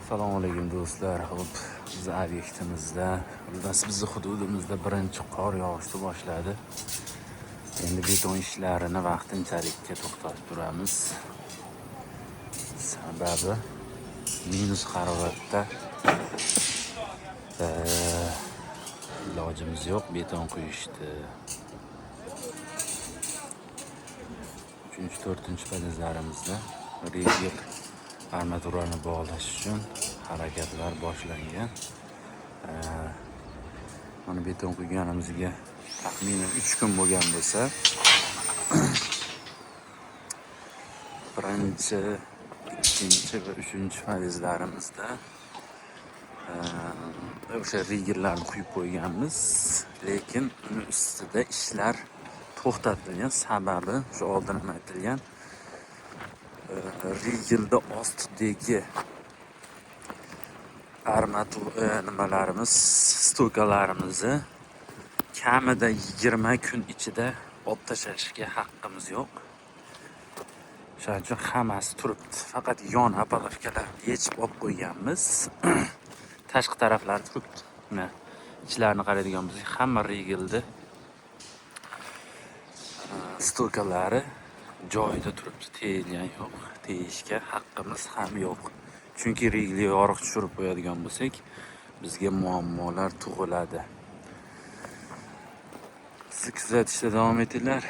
Assalomu alaykum do'stlar. Xo'p, biz obyektimizda, bizning hududimizda birinchi qor yog'ishni boshladi. Endi beton ishlarini vaqtinchalikka to'xtatib turamiz. Sababi minus haroratda ilojimiz yo'q, beton quyishdi. 3-4 podezlarimizda rigel armaturani bog'lash uchun harakatlar boshlangan. Mana beton quyganimizga taxminan 3 kun bo'lgan bo'lsa, birinchi, ikkinchi va uchinchi podezlarimizda o'sha rigellarni quyib qo'yganmiz, lekin uni ustida ishlar to'xtatilgan. Sababi shu oldin ham aytilgan, rigelda ostidagi nimalarimiz, stokalarimizni kamida 20 kun ichida olib tashlashga haqqimiz yo'q. Shuning uchun hammasi turibdi. Faqat yon apolovkalarni yechib olib qo'yganmiz. Tashqi taraflari turibdi. Mana ichlarini qaraydigan bo'lsak, hamma rigelda stokalari joyida turibdi. Tegilgan yo'q. Tegishga haqqimiz ham yo'q. Chunki rigli yoriq tushirib qo'yadigan bo'lsak, bizga muammolar tug'iladi. Siz kuzatishda davom etinglar.